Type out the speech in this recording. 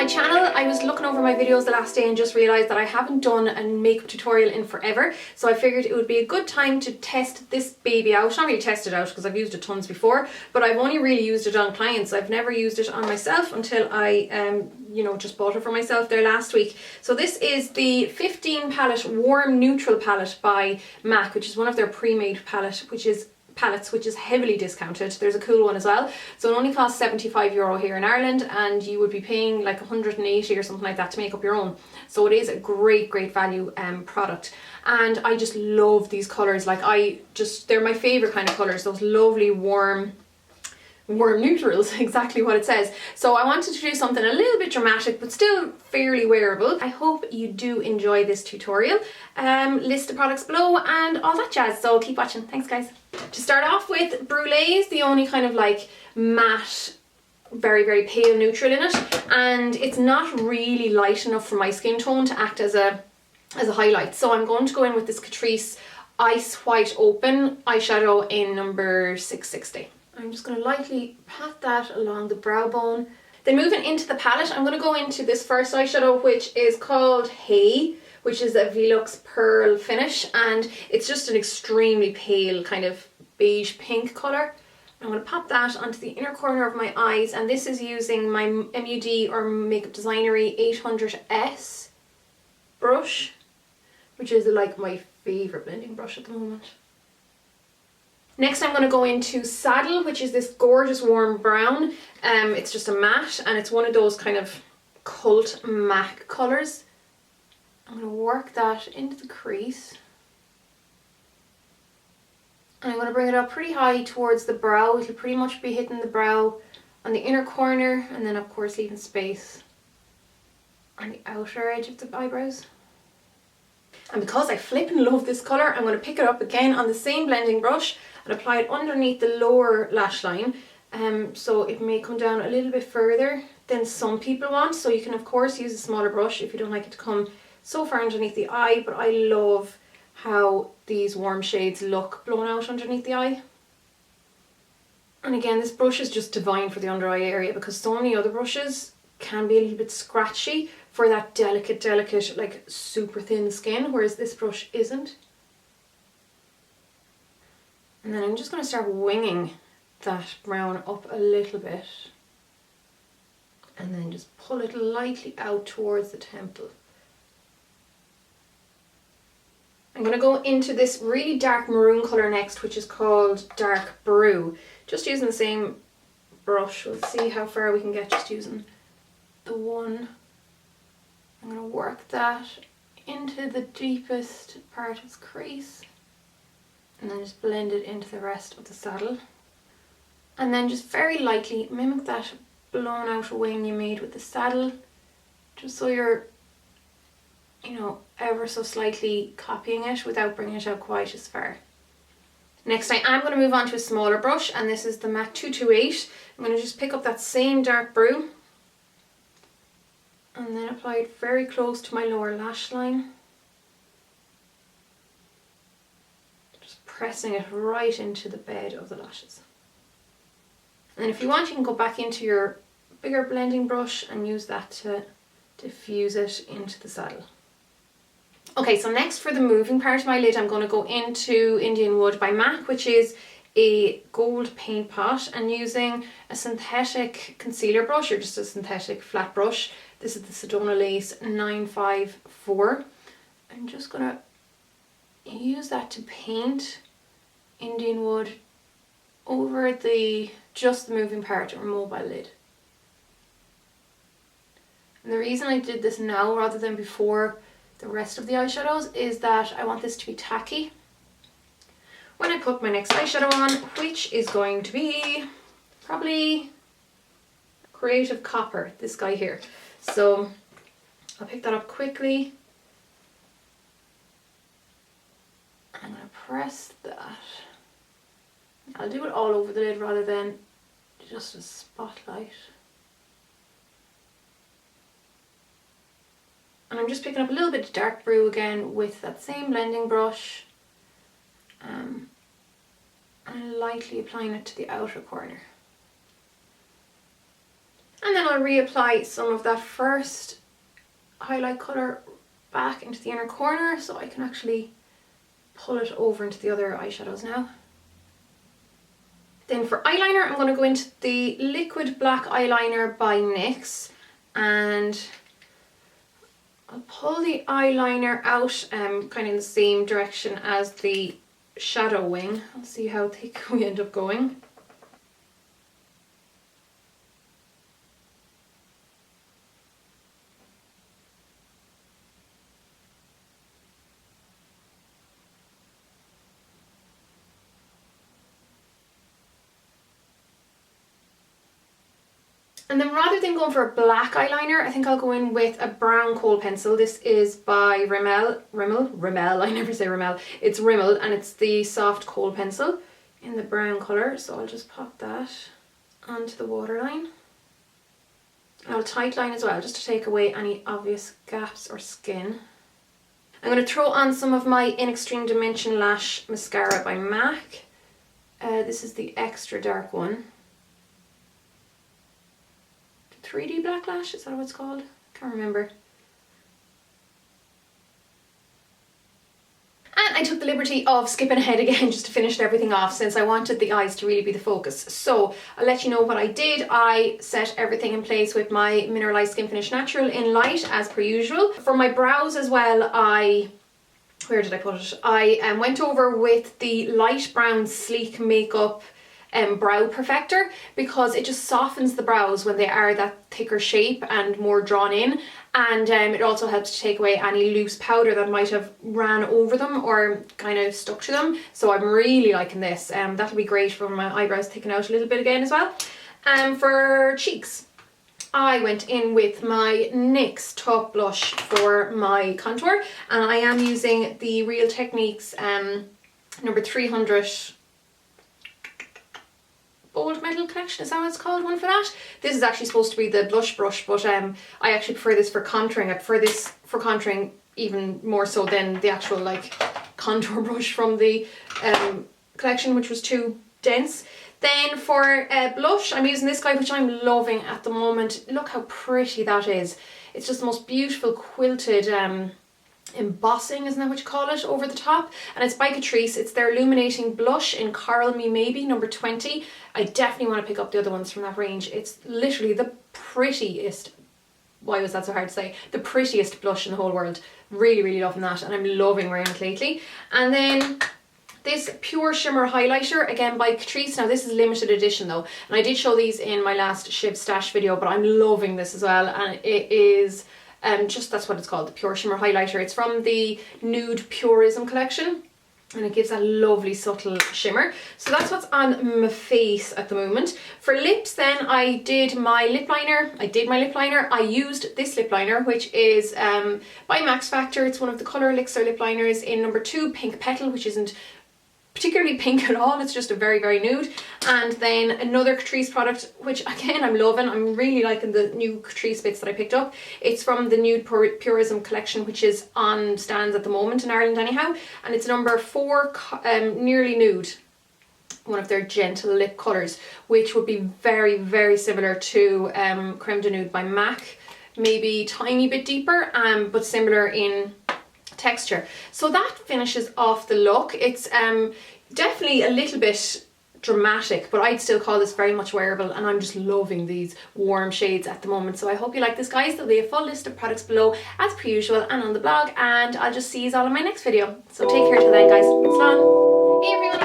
my channel. I was looking over my videos the last day and just realised that I haven't done a makeup tutorial in forever, so I figured it would be a good time to test this baby out. Not really test it out because I've used it tons before, but I've only really used it on clients. I've never used it on myself until I just bought it for myself there last week. So this is the 15 palette Warm Neutral palette by MAC, which is one of their pre-made palettes, which is heavily discounted. There's a cool one as well. So it only costs €75 here in Ireland, and you would be paying like 180 or something like that to make up your own. So it is a great value product, and I just love these colours. Like they're my favourite kind of colours, those lovely warm neutrals, exactly what it says. So I wanted to do something a little bit dramatic but still fairly wearable. I hope you do enjoy this tutorial. List of products below and all that jazz, so keep watching. Thanks guys. To start off with, Brûlée is the only kind of like matte, very pale neutral in it, and it's not really light enough for my skin tone to act as a highlight. So I'm going to go in with this Catrice Ice White Open eyeshadow in number 660. I'm just going to lightly pat that along the brow bone. Then moving into the palette, I'm going to go into this first eyeshadow, which is called Hey, which is a Velux Pearl finish, and it's just an extremely pale kind of beige pink colour. I'm going to pop that onto the inner corner of my eyes, and this is using my MUD or Makeup Designery 800S brush, which is like my favourite blending brush at the moment. Next I'm going to go into Saddle, which is this gorgeous warm brown. It's just a matte, and it's one of those kind of cult MAC colours. I'm going to work that into the crease. And I'm going to bring it up pretty high towards the brow. It'll pretty much be hitting the brow on the inner corner, and then of course leaving space on the outer edge of the eyebrows. And because I flippin' love this colour, I'm going to pick it up again on the same blending brush and apply it underneath the lower lash line, so it may come down a little bit further than some people want. So you can of course use a smaller brush if you don't like it to come so far underneath the eye, but I love how these warm shades look blown out underneath the eye. And again, this brush is just divine for the under eye area, because so many other brushes can be a little bit scratchy for that delicate like super thin skin, whereas this brush isn't. And then I'm just going to start winging that brown up a little bit, and then just pull it lightly out towards the temple. I'm going to go into this really dark maroon colour next, which is called Dark Brew. Just using the same brush. We'll see how far we can get just using the one. I'm going to work that into the deepest part of the crease, and then just blend it into the rest of the saddle. And then just very lightly mimic that blown out wing you made with the saddle, just so you're, ever so slightly copying it without bringing it out quite as far. Next I am going to move on to a smaller brush, and this is the MAC 228. I'm going to just pick up that same Dark Brew and then apply it very close to my lower lash line. Just pressing it right into the bed of the lashes. And then if you want, you can go back into your bigger blending brush and use that to diffuse it into the saddle. Okay, so next for the moving part of my lid, I'm going to go into Indian Wood by MAC, which is a gold paint pot, and using a synthetic concealer brush, or just a synthetic flat brush. This is the Sedona Lace 954. I'm just going to use that to paint Indian Wood over just the moving part or mobile lid. And the reason I did this now rather than before the rest of the eyeshadows is that I want this to be tacky when I put my next eyeshadow on, which is going to be probably Creative Copper, this guy here. So I'll pick that up quickly. I'm going to press that. I'll do it all over the lid rather than just a spotlight. And I'm just picking up a little bit of Dark Brew again with that same blending brush, and lightly applying it to the outer corner. And then I'll reapply some of that first highlight colour back into the inner corner so I can actually pull it over into the other eyeshadows now. Then for eyeliner, I'm going to go into the Liquid Black Eyeliner by NYX, and I'll pull the eyeliner out kind of in the same direction as the shadow wing. I'll see how thick we end up going. And then rather than going for a black eyeliner, I think I'll go in with a brown kohl pencil. This is by Rimmel, I never say Rimmel. It's Rimmel, and it's the soft kohl pencil in the brown colour. So I'll just pop that onto the waterline. And I'll tightline as well, just to take away any obvious gaps or skin. I'm going to throw on some of my In Extreme Dimension Lash Mascara by MAC. This is the extra dark one. 3D Black Lash, is that what it's called? Can't remember. And I took the liberty of skipping ahead again just to finish everything off, since I wanted the eyes to really be the focus. So I'll let you know what I did. I set everything in place with my Mineralized Skin Finish Natural in light, as per usual. For my brows as well, where did I put it? I went over with the light brown Sleek Makeup brow perfector, because it just softens the brows when they are that thicker shape and more drawn in, and it also helps to take away any loose powder that might have ran over them or kind of stuck to them. So I'm really liking this. That'll be great for my eyebrows thicken out a little bit again as well. For cheeks, I went in with my NYX Top Blush for my contour, and I am using the Real Techniques number 300 Bold Metal Collection, is that what it's called, one for that? This is actually supposed to be the blush brush, but I actually prefer this for contouring. I prefer this for contouring even more so than the actual like contour brush from the collection, which was too dense. Then for blush, I'm using this guy, which I'm loving at the moment. Look how pretty that is. It's just the most beautiful quilted embossing, isn't that what you call it, over the top, and it's by Catrice. It's their illuminating blush in Coral Me Maybe number 20. I definitely want to pick up the other ones from that range. It's literally the prettiest, why was that so hard to say, the prettiest blush in the whole world. Really loving that, and I'm loving wearing it lately. And then this Pure Shimmer Highlighter, again by Catrice. Now this is limited edition though, and I did show these in my last Shiv Stash video, but I'm loving this as well, and it is just, that's what it's called, the Pure Shimmer Highlighter. It's from the Nude Purism collection, and it gives a lovely subtle shimmer. So that's what's on my face at the moment. For lips then, I did my lip liner. I used this lip liner, which is by Max Factor. It's one of the Colour Elixir lip liners in number 2, Pink Petal, which isn't particularly pink at all. It's just a very nude. And then another Catrice product, which again I'm loving. I'm really liking the new Catrice bits that I picked up. It's from the Nude Purism collection, which is on stands at the moment in Ireland anyhow, and it's number 4, Nearly Nude, one of their gentle lip colours, which would be very similar to Creme de Nude by MAC, maybe tiny bit deeper, but similar in texture. So that finishes off the look. It's definitely a little bit dramatic, but I'd still call this very much wearable, and I'm just loving these warm shades at the moment. So I hope you like this, guys. There'll be a full list of products below as per usual and on the blog, and I'll just see you all in my next video. So take care till then, guys. Slán. Hey everyone,